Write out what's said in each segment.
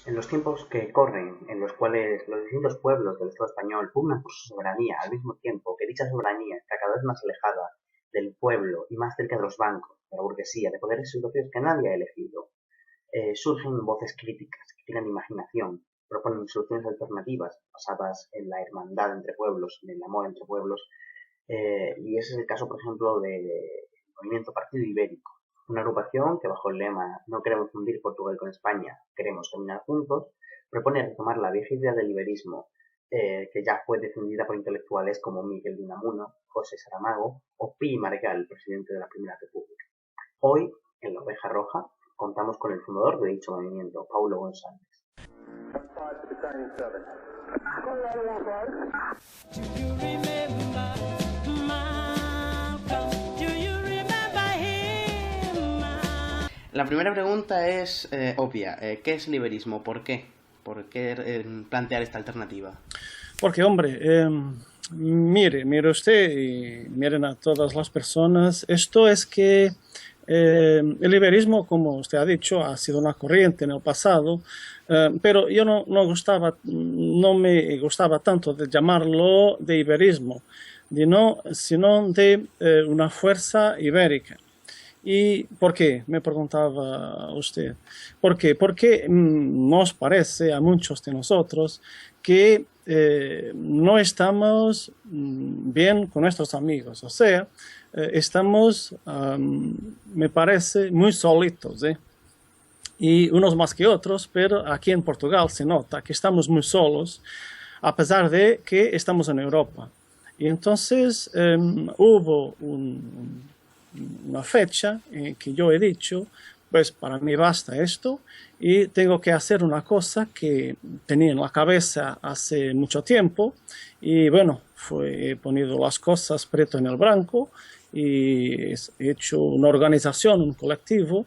En los tiempos que corren, en los cuales los distintos pueblos del Estado español pugnan por su soberanía, al mismo tiempo que dicha soberanía está cada vez más alejada del pueblo y más cerca de los bancos, de la burguesía, de poderes europeos que nadie ha elegido, surgen voces críticas que tienen imaginación, proponen soluciones alternativas basadas en la hermandad entre pueblos, en el amor entre pueblos, y ese es el caso, por ejemplo, del movimiento Partido Ibérico, una agrupación que bajo el lema "No queremos fundir Portugal con España, queremos caminar juntos", propone retomar la vieja idea del iberismo, que ya fue defendida por intelectuales como Miguel de Unamuno, José Saramago o Pi Margall, presidente de la Primera República. Hoy, en La Oveja Roja, contamos con el fundador de dicho movimiento, Paulo González. La primera pregunta es obvia. ¿Qué es el iberismo? ¿Por qué? ¿Por qué plantear esta alternativa? Porque, hombre, mire usted y miren a todas las personas. Esto es que el iberismo, como usted ha dicho, ha sido una corriente en el pasado, pero yo no me gustaba tanto de llamarlo de iberismo, sino de una fuerza ibérica. ¿Y por qué? Me preguntaba usted. ¿Por qué? Porque nos parece a muchos de nosotros que no estamos bien con nuestros amigos. O sea, estamos, me parece, muy solitos, y unos más que otros, pero aquí en Portugal se nota que estamos muy solos, a pesar de que estamos en Europa. Y entonces hubo una fecha en que yo he dicho, pues para mí basta esto y tengo que hacer una cosa que tenía en la cabeza hace mucho tiempo y bueno, he ponido las cosas preto en el blanco y he hecho una organización, un colectivo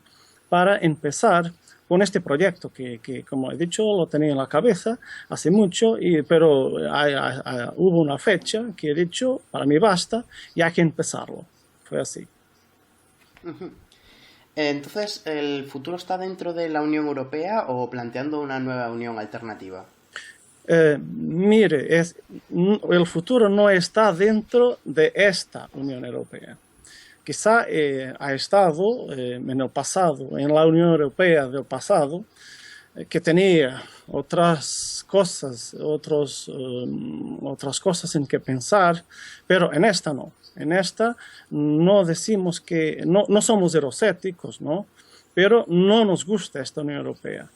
para empezar con este proyecto que como he dicho lo tenía en la cabeza hace mucho, pero hubo una fecha que he dicho para mí basta y hay que empezarlo. Fue así. Entonces, ¿el futuro está dentro de la Unión Europea o planteando una nueva unión alternativa? Mire, el futuro no está dentro de esta Unión Europea. Quizá ha estado en el pasado, en la Unión Europea del pasado, que tenía otras cosas en que pensar, pero en esta no. En esta no decimos que, no somos eurocépticos, ¿no? Pero no nos gusta esta Unión Europea.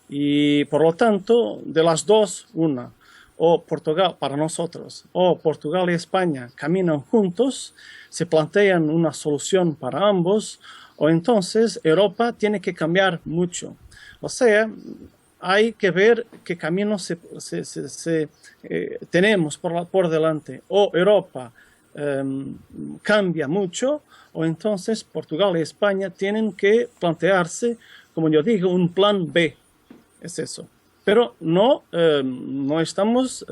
Y por lo tanto, de las dos, una, o Portugal, para nosotros, o Portugal y España caminan juntos, se plantean una solución para ambos, o entonces Europa tiene que cambiar mucho. O sea, hay que ver qué camino tenemos por delante. O Europa cambia mucho, o entonces Portugal y España tienen que plantearse, como yo digo, un plan B. Es eso. Pero no estamos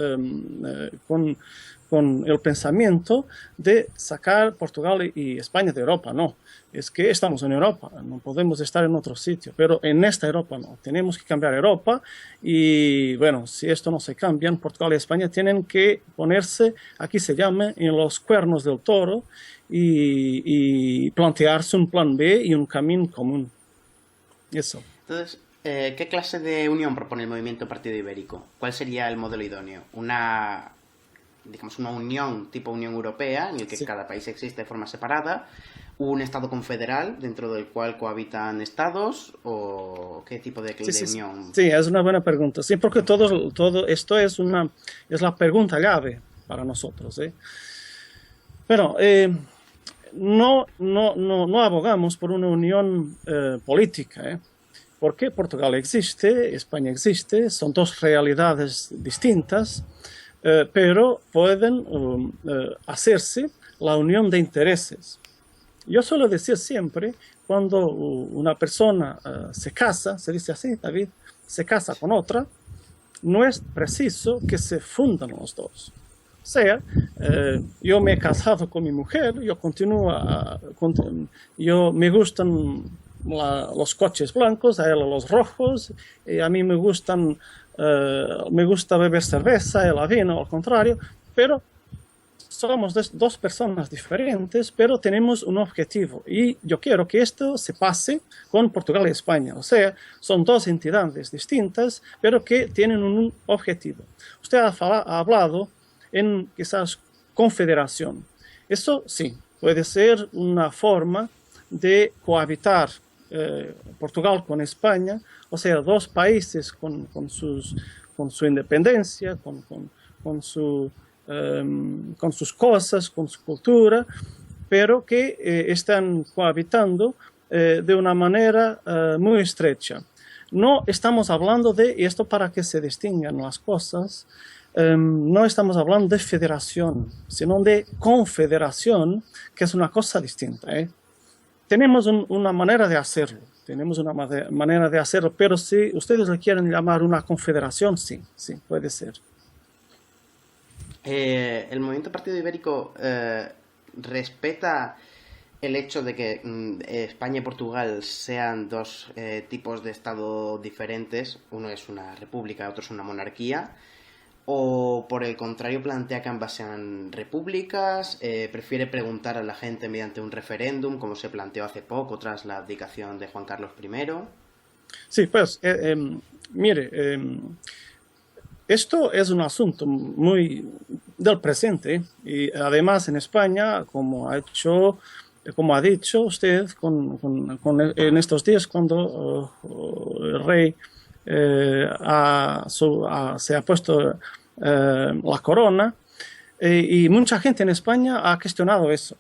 con el pensamiento de sacar Portugal y España de Europa, no. Es que estamos en Europa, no podemos estar en otro sitio, pero en esta Europa no. Tenemos que cambiar Europa y, bueno, si esto no se cambia, Portugal y España tienen que ponerse, aquí se llama, en los cuernos del toro y plantearse un plan B y un camino común. Eso. Entonces, ¿qué clase de unión propone el movimiento Partido Ibérico? ¿Cuál sería el modelo idóneo? Una unión tipo Unión Europea, en el que sí, cada país existe de forma separada, un Estado confederal dentro del cual cohabitan estados, o qué tipo de unión? Sí, es una buena pregunta. Sí, porque todo esto es la pregunta clave para nosotros. Pero no abogamos por una unión política, porque Portugal existe, España existe, son dos realidades distintas, pero pueden hacerse la unión de intereses. Yo suelo decir siempre, cuando una persona se casa, se dice así, David, se casa con otra, no es preciso que se fundan los dos. O sea, yo me he casado con mi mujer, yo me gustan los coches blancos, a él los rojos, y a mí me gusta beber cerveza, él vino, al contrario, pero somos dos personas diferentes, pero tenemos un objetivo. Y yo quiero que esto se pase con Portugal y España. O sea, son dos entidades distintas, pero que tienen un objetivo. Usted ha hablado en quizás confederación. Eso sí, puede ser una forma de cohabitar Portugal con España, o sea, dos países con su independencia, con sus cosas, con su cultura, pero que están cohabitando de una manera muy estrecha. No estamos hablando de, y esto para que se distingan las cosas, no estamos hablando de federación, sino de confederación, que es una cosa distinta. Tenemos una manera de hacerlo, pero si ustedes le quieren llamar una confederación, sí, puede ser. El movimiento Partido Ibérico respeta el hecho de que España y Portugal sean dos tipos de Estado diferentes. Uno es una república, otro es una monarquía. O por el contrario plantea que ambas sean repúblicas, prefiere preguntar a la gente mediante un referéndum, como se planteó hace poco tras la abdicación de Juan Carlos I. Sí, pues, mire, esto es un asunto muy del presente y además en España, como ha dicho usted en estos días cuando el rey se ha puesto la corona y mucha gente en España ha cuestionado eso.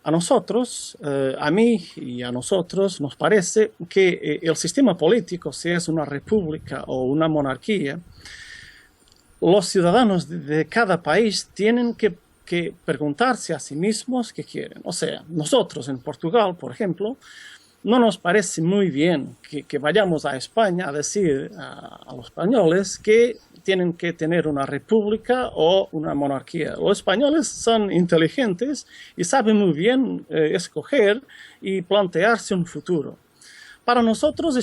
A nosotros, a mí y a nosotros nos parece que el sistema político, si es una república o una monarquía, los ciudadanos de cada país tienen que preguntarse a sí mismos qué quieren. O sea, nosotros en Portugal, por ejemplo, no nos parece muy bien que vayamos a España a decir a los españoles que tienen que tener una república o una monarquía. Los españoles son inteligentes y saben muy bien escoger y plantearse un futuro. Para nosotros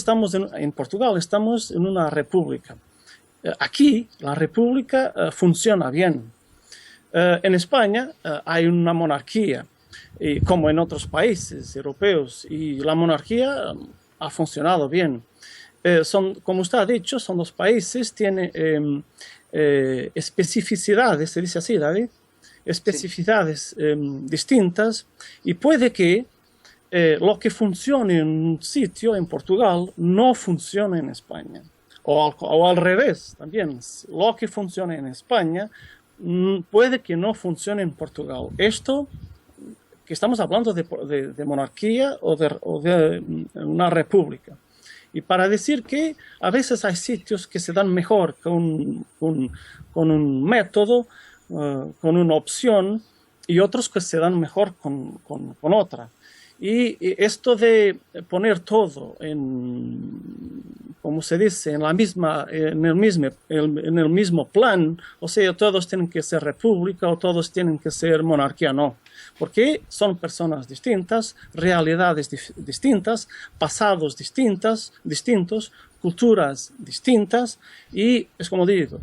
en Portugal estamos en una república. Aquí la república funciona bien. En España hay una monarquía, como en otros países europeos, y la monarquía ha funcionado bien. Como usted ha dicho, son dos países, tienen especificidades, se dice así, David, especificidades distintas, y puede que lo que funcione en un sitio, en Portugal, no funcione en España. O al revés, también, lo que funciona en España puede que no funcione en Portugal. Esto, que estamos hablando de monarquía o de una república. Y para decir que a veces hay sitios que se dan mejor con un método, con una opción, y otros que se dan mejor con otra. Y esto de poner todo como se dice, en el mismo plan, o sea, todos tienen que ser república o todos tienen que ser monarquía, no. Porque son personas distintas, realidades distintas, pasados distintos, culturas distintas, y es como digo,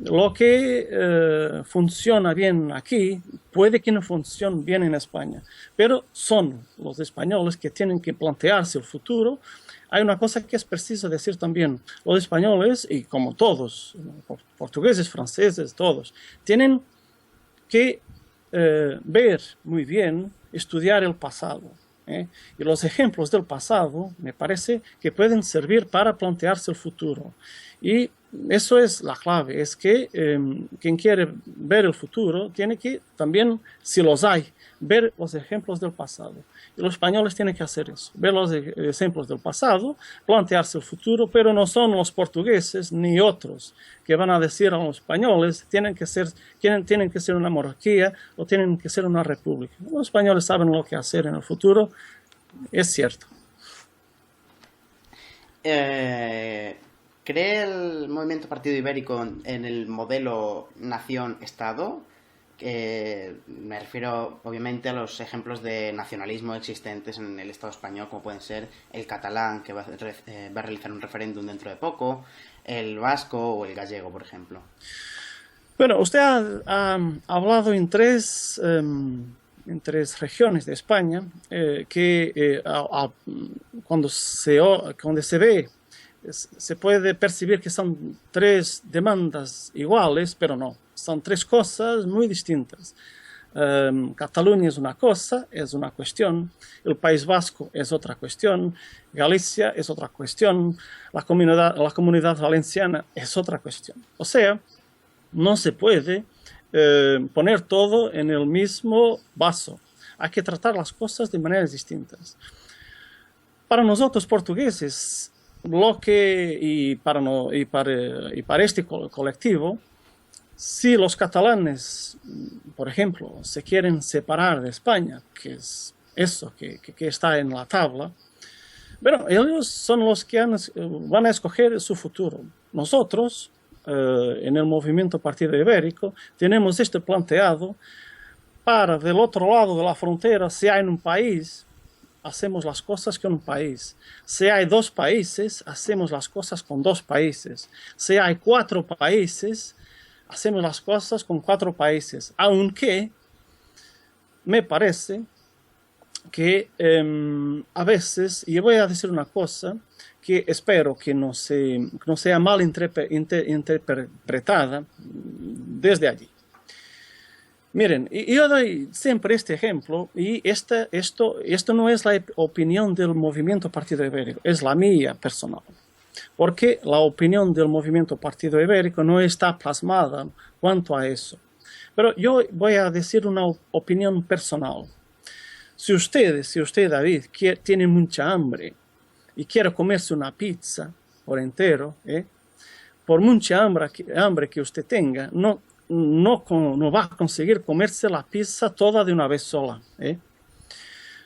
lo que funciona bien aquí puede que no funcione bien en España, pero son los españoles que tienen que plantearse el futuro. Hay una cosa que es preciso decir también. Los españoles, y como todos, portugueses, franceses, todos, tienen que ver muy bien, estudiar el pasado. Y los ejemplos del pasado me parece que pueden servir para plantearse el futuro. Y eso es la clave, es que quien quiere ver el futuro tiene que también, si los hay, ver los ejemplos del pasado. Y los españoles tienen que hacer eso, ver los ejemplos del pasado, plantearse el futuro, pero no son los portugueses ni otros que van a decir a los españoles tienen que ser una monarquía o tienen que ser una república. Los españoles saben lo que hacer en el futuro, es cierto. ¿Cree el movimiento Partido Ibérico en el modelo nación-estado? Me refiero obviamente a los ejemplos de nacionalismo existentes en el Estado español, como pueden ser el catalán, que va a realizar un referéndum dentro de poco, el vasco o el gallego, por ejemplo. Bueno, usted ha hablado en tres regiones de España que cuando se ve, se puede percibir que son tres demandas iguales, pero no, son tres cosas muy distintas. Cataluña es una cosa, es una cuestión, el País Vasco es otra cuestión, Galicia es otra cuestión, la comunidad valenciana es otra cuestión. O sea, no se puede poner todo en el mismo vaso. Hay que tratar las cosas de maneras distintas. Para nosotros portugueses, y para este colectivo, si los catalanes, por ejemplo, se quieren separar de España, que es eso que está en la tabla, bueno, ellos son los que van a escoger su futuro. Nosotros, en el movimiento Partido Ibérico, tenemos esto planteado para, del otro lado de la frontera, si hay un país, hacemos las cosas con un país. Si hay dos países, hacemos las cosas con dos países. Si hay 4 países, hacemos las cosas con 4 países. Aunque me parece que a veces, y voy a decir una cosa que espero que no sea mal interpretada desde allí. Miren, yo doy siempre este ejemplo, y esto no es la opinión del movimiento Partido Ibérico, es la mía personal. Porque la opinión del movimiento Partido Ibérico no está plasmada cuanto a eso. Pero yo voy a decir una opinión personal. Si usted, David, tiene mucha hambre y quiere comerse una pizza por entero, por mucha hambre que usted tenga, no va a conseguir comerse la pizza toda de una vez sola.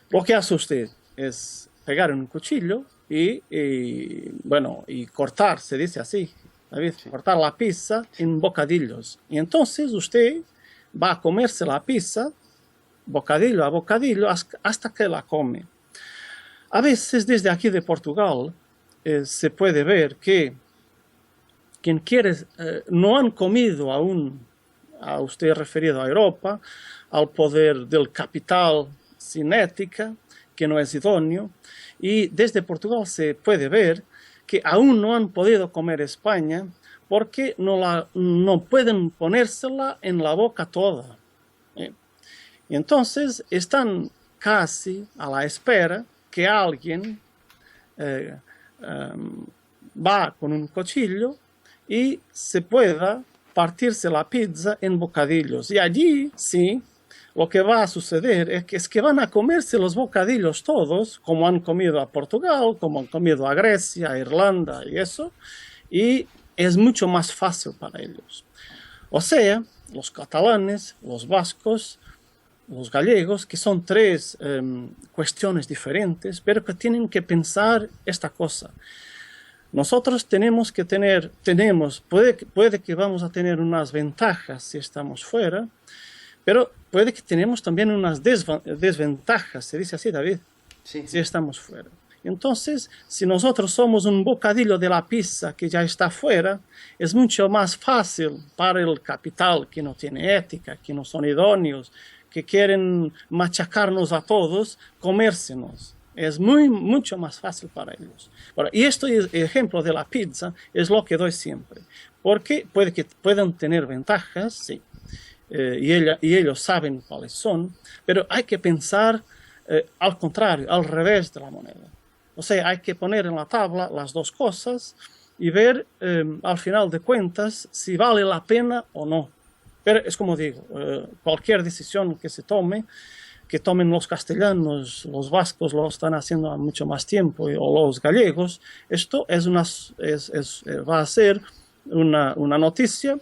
Lo que hace usted es pegar un cuchillo y cortar, se dice así, David, sí. Cortar la pizza en bocadillos. Y entonces usted va a comerse la pizza bocadillo a bocadillo hasta que la come. A veces desde aquí de Portugal se puede ver que quien quiere, no han comido aún, a usted referido a Europa, al poder del capital sin ética, que no es idóneo, y desde Portugal se puede ver que aún no han podido comer España porque no pueden ponérsela en la boca toda. Y entonces están casi a la espera que alguien va con un cuchillo y se pueda partirse la pizza en bocadillos. Y allí, sí, lo que va a suceder es que van a comerse los bocadillos todos, como han comido a Portugal, como han comido a Grecia, a Irlanda y eso, y es mucho más fácil para ellos. O sea, los catalanes, los vascos, los gallegos, que son 3 cuestiones diferentes, pero que tienen que pensar esta cosa. Nosotros puede que vamos a tener unas ventajas si estamos fuera, pero puede que tenemos también unas desventajas, se dice así, David, sí. Si estamos fuera. Entonces, si nosotros somos un bocadillo de la pizza que ya está fuera, es mucho más fácil para el capital que no tiene ética, que no son idóneos, que quieren machacarnos a todos, comérsenos. Es mucho más fácil para ellos. Bueno, y este ejemplo de la pizza es lo que doy siempre. Porque puede que puedan tener ventajas, sí. Y ellos saben cuáles son, pero hay que pensar al contrario, al revés de la moneda. O sea, hay que poner en la tabla las dos cosas y ver al final de cuentas si vale la pena o no. Pero es como digo, cualquier decisión que se tome, que tomen los castellanos, los vascos lo están haciendo a mucho más tiempo, o los gallegos, esto va a ser una noticia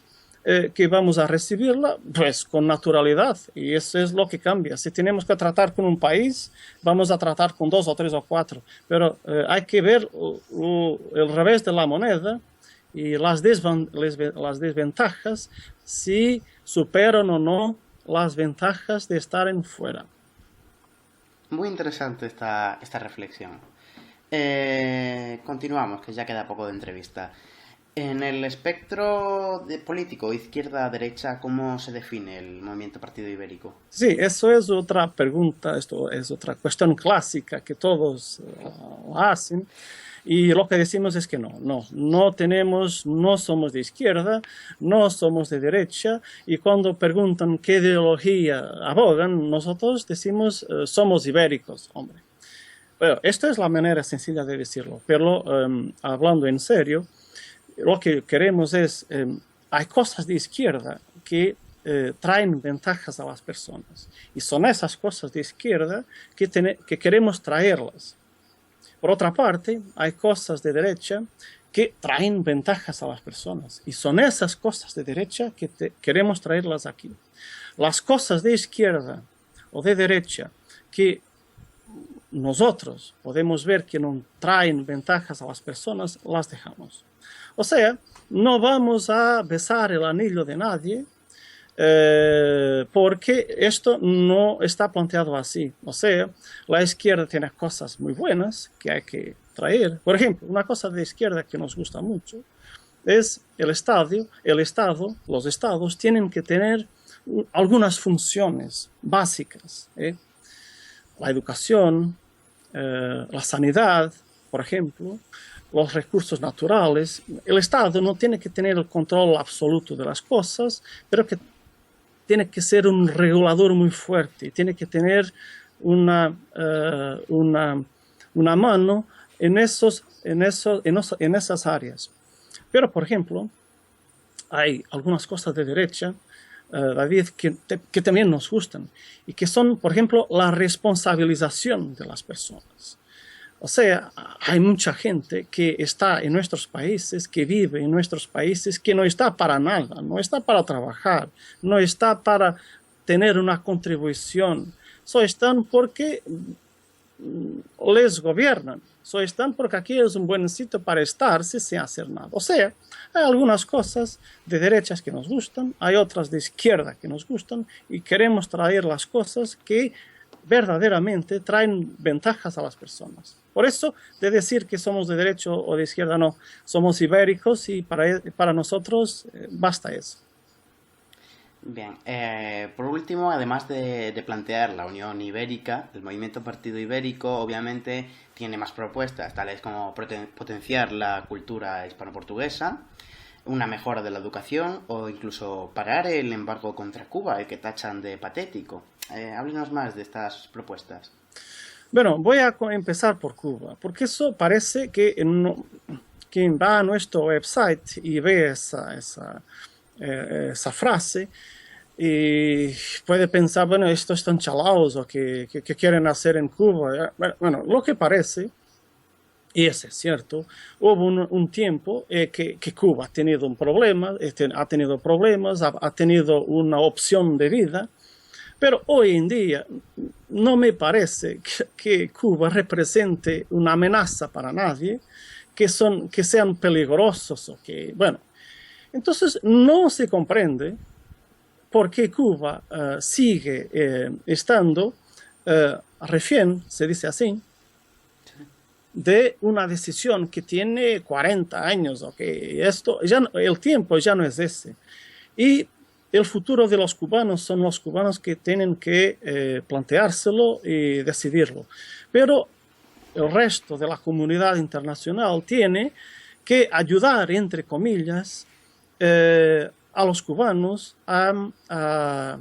que vamos a recibirla pues con naturalidad, y eso es lo que cambia. Si tenemos que tratar con un país, vamos a tratar con 2 o 3 o 4, pero hay que ver el revés de la moneda y las desventajas si superan o no las ventajas de estar en fuera. Muy interesante esta reflexión. Continuamos, que ya queda poco de entrevista. En el espectro político, izquierda-derecha, ¿cómo se define el movimiento Partido Ibérico? Sí, eso es otra pregunta, esto es otra cuestión clásica que todos hacen. Y lo que decimos es que no somos de izquierda, no somos de derecha, y cuando preguntan qué ideología abogan, nosotros decimos somos ibéricos, hombre. Bueno, esta es la manera sencilla de decirlo, pero hablando en serio, lo que queremos es, hay cosas de izquierda que traen ventajas a las personas, y son esas cosas de izquierda que queremos traerlas. Por otra parte, hay cosas de derecha que traen ventajas a las personas, y son esas cosas de derecha que queremos traerlas aquí. Las cosas de izquierda o de derecha que nosotros podemos ver que no traen ventajas a las personas, las dejamos. O sea, no vamos a besar el anillo de nadie, porque esto no está planteado así. O sea, la izquierda tiene cosas muy buenas que hay que traer. Por ejemplo, una cosa de izquierda que nos gusta mucho es el Estado. Los estados tienen que tener algunas funciones básicas, la educación, la sanidad, por ejemplo, los recursos naturales. El Estado no tiene que tener el control absoluto de las cosas, pero que tiene que ser un regulador muy fuerte, tiene que tener una mano en esas áreas. Pero, por ejemplo, hay algunas cosas de derecha, David, que también nos gustan, y que son, por ejemplo, la responsabilización de las personas. O sea, hay mucha gente que está en nuestros países, que vive en nuestros países, que no está para nada, no está para trabajar, no está para tener una contribución. Solo están porque les gobiernan. Solo están porque aquí es un buen sitio para estar sin hacer nada. O sea, hay algunas cosas de derechas que nos gustan, hay otras de izquierda que nos gustan, y queremos traer las cosas que verdaderamente traen ventajas a las personas. Por eso, de decir que somos de derecha o de izquierda, no. Somos ibéricos, y para nosotros basta eso. Bien, por último, además de plantear la Unión Ibérica, el movimiento Partido Ibérico obviamente tiene más propuestas, tales como potenciar la cultura hispano-portuguesa, una mejora de la educación o incluso parar el embargo contra Cuba, el que tachan de patético. Háblenos más de estas propuestas. Bueno, voy a empezar por Cuba, porque eso parece que quien va a nuestro website y ve esa frase y puede pensar, bueno, estos están chalados o que quieren hacer en Cuba. Bueno, lo que parece, y eso es cierto, hubo un tiempo que Cuba ha tenido un problema, ha tenido una opción de vida, pero hoy en día no me parece que Cuba represente una amenaza para nadie, que sean peligrosos o que, bueno. Entonces no se comprende por qué Cuba sigue estando recién, se dice así, de una decisión que tiene 40 años, okay. El tiempo ya no es ese. Y el futuro de los cubanos son los cubanos que tienen que planteárselo y decidirlo. Pero el resto de la comunidad internacional tiene que ayudar, entre comillas, a los cubanos a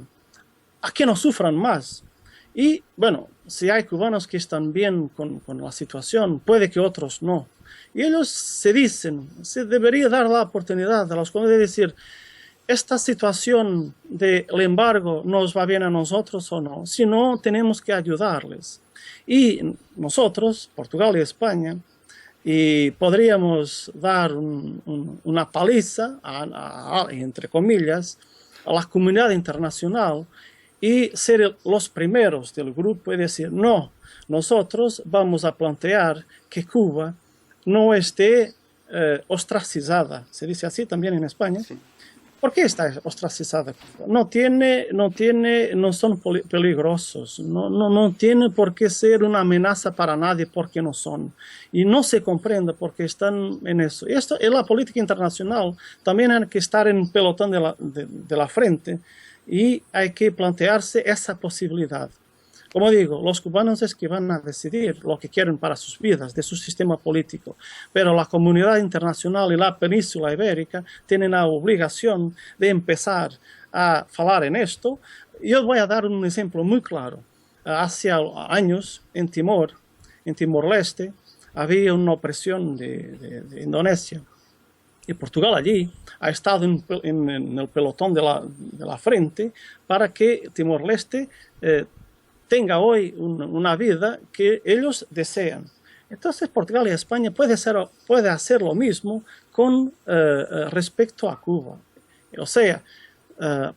que no sufran más. Y bueno, si hay cubanos que están bien con la situación, puede que otros no. Y ellos se debería dar la oportunidad a los cubanos de decir, esta situación del embargo nos va bien a nosotros o no, si no, tenemos que ayudarles. Y nosotros, Portugal y España, y podríamos dar una paliza, entre comillas, a la comunidad internacional y ser los primeros del grupo y decir, no, nosotros vamos a plantear que Cuba no esté ostracizada, se dice así también en España, Sí. ¿Por qué está ostracizada? No son peligrosos, no tiene por qué ser una amenaza para nadie porque no son. Y no se comprende porque están en eso. Y esto en la política internacional también hay que estar en pelotón de la frente y hay que plantearse esa posibilidad. Como digo, los cubanos es que van a decidir lo que quieren para sus vidas, de su sistema político, pero la comunidad internacional y la península ibérica tienen la obligación de empezar a hablar en esto. Yo voy a dar un ejemplo muy claro. Hace años en Timor-Leste, había una opresión de Indonesia. Y Portugal allí ha estado en el pelotón de la frente para que Timor-Leste tenga hoy una vida que ellos desean. Entonces Portugal y España puede hacer lo mismo con respecto a Cuba. O sea,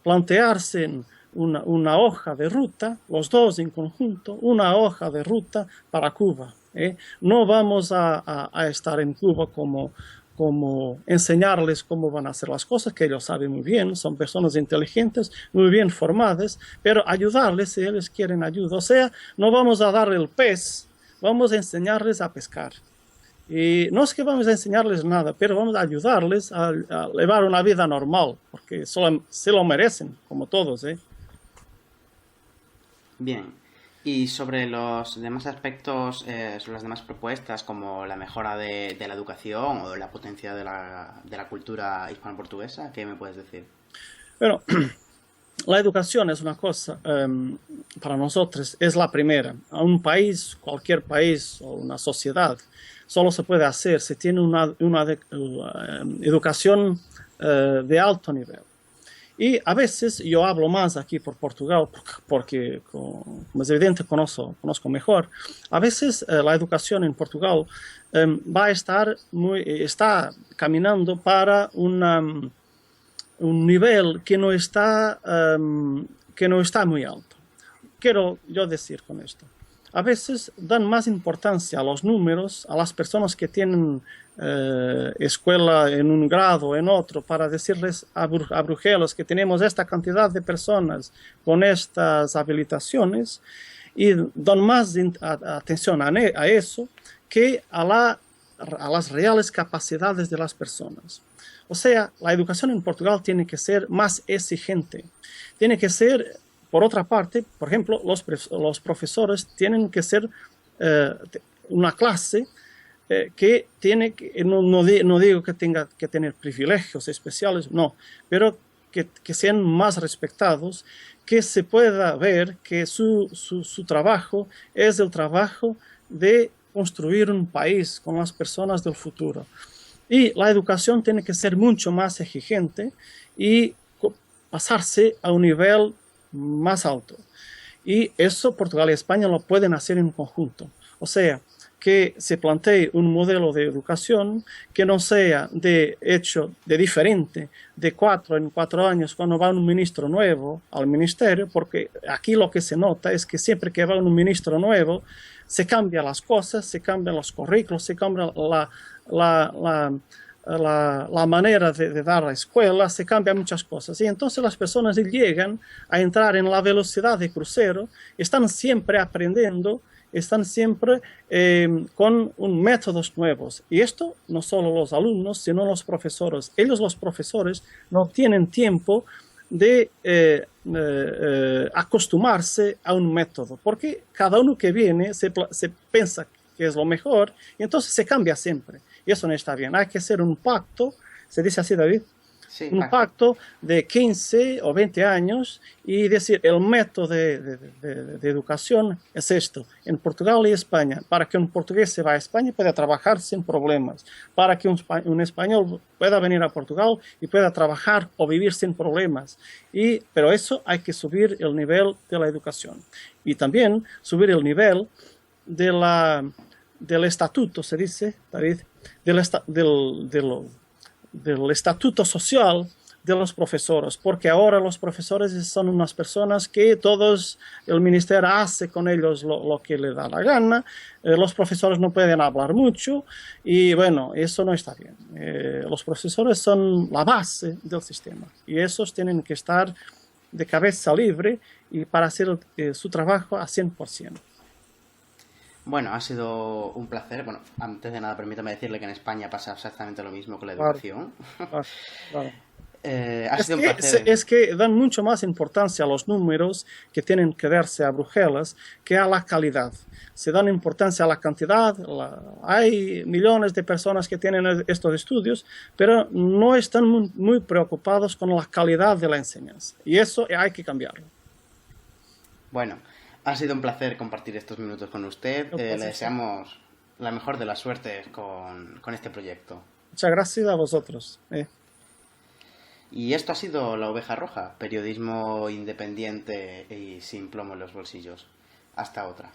plantearse una hoja de ruta, los dos en conjunto, una hoja de ruta para Cuba. No vamos a estar en Cuba como enseñarles cómo van a hacer las cosas, que ellos saben muy bien, son personas inteligentes, muy bien formadas, pero ayudarles si ellos quieren ayuda. O sea, no vamos a darle el pez, vamos a enseñarles a pescar. Y no es que vamos a enseñarles nada, pero vamos a ayudarles a llevar una vida normal, porque se lo merecen, como todos. Bien. Y sobre los demás aspectos, sobre las demás propuestas, como la mejora de la educación o la potencia de la cultura hispano-portuguesa, ¿qué me puedes decir? Bueno, la educación es una cosa, para nosotros, es la primera. A un país, cualquier país o una sociedad, solo se puede hacer si tiene una educación de alto nivel. Y a veces yo hablo más aquí por Portugal porque como es evidente, conozco mejor. A veces la educación en Portugal está caminando para un nivel que no está muy alto. Quiero yo decir con esto. A veces dan más importancia a los números, a las personas que tienen escuela en un grado o en otro, para decirles a Bruselas que tenemos esta cantidad de personas con estas habilitaciones, y dan más atención a eso que a las reales capacidades de las personas. O sea, la educación en Portugal tiene que ser más exigente. Tiene que ser, por otra parte, por ejemplo, los profesores tienen que ser una clase que tiene, no digo que tenga que tener privilegios especiales, no, pero que sean más respetados, que se pueda ver que su trabajo es el trabajo de construir un país con las personas del futuro. Y la educación tiene que ser mucho más exigente y pasarse a un nivel más alto. Y eso Portugal y España lo pueden hacer en conjunto. O sea, que se plantee un modelo de educación que no sea diferente de 4 en 4 años cuando va un ministro nuevo al ministerio, porque aquí lo que se nota es que siempre que va un ministro nuevo se cambian las cosas, se cambian los currículos, se cambia la manera de dar la escuela, se cambian muchas cosas. Y entonces las personas llegan a entrar en la velocidad de crucero, están siempre aprendiendo, están siempre con métodos nuevos. Y esto no solo los alumnos, sino los profesores. Los profesores, no tienen tiempo de acostumbrarse a un método, porque cada uno que viene se piensa que es lo mejor, y entonces se cambia siempre. Y eso no está bien. Hay que hacer un pacto, ¿se dice así, David? Sí, un pacto de 15 o 20 años y decir, el método de educación es esto. En Portugal y España, para que un portugués se vaya a España pueda trabajar sin problemas. Para que un español pueda venir a Portugal y pueda trabajar o vivir sin problemas. Pero eso hay que subir el nivel de la educación. Y también subir el nivel del estatuto, se dice, David, del estatuto social de los profesores, porque ahora los profesores son unas personas que todos, el ministerio hace con ellos lo que le da la gana, los profesores no pueden hablar mucho y bueno, eso no está bien. Los profesores son la base del sistema y esos tienen que estar de cabeza libre y para hacer su trabajo a 100%. Bueno, ha sido un placer. Bueno, antes de nada, permítame decirle que en España pasa exactamente lo mismo con la educación. Claro. Ha sido un placer. Es que dan mucho más importancia a los números que tienen que darse a Bruselas que a la calidad. Se dan importancia a la cantidad. Hay millones de personas que tienen estos estudios, pero no están muy preocupados con la calidad de la enseñanza. Y eso hay que cambiarlo. Bueno, ha sido un placer compartir estos minutos con usted. Le deseamos la mejor de las suertes con este proyecto. Muchas gracias a vosotros. Y esto ha sido La Oveja Roja, periodismo independiente y sin plomo en los bolsillos. Hasta otra.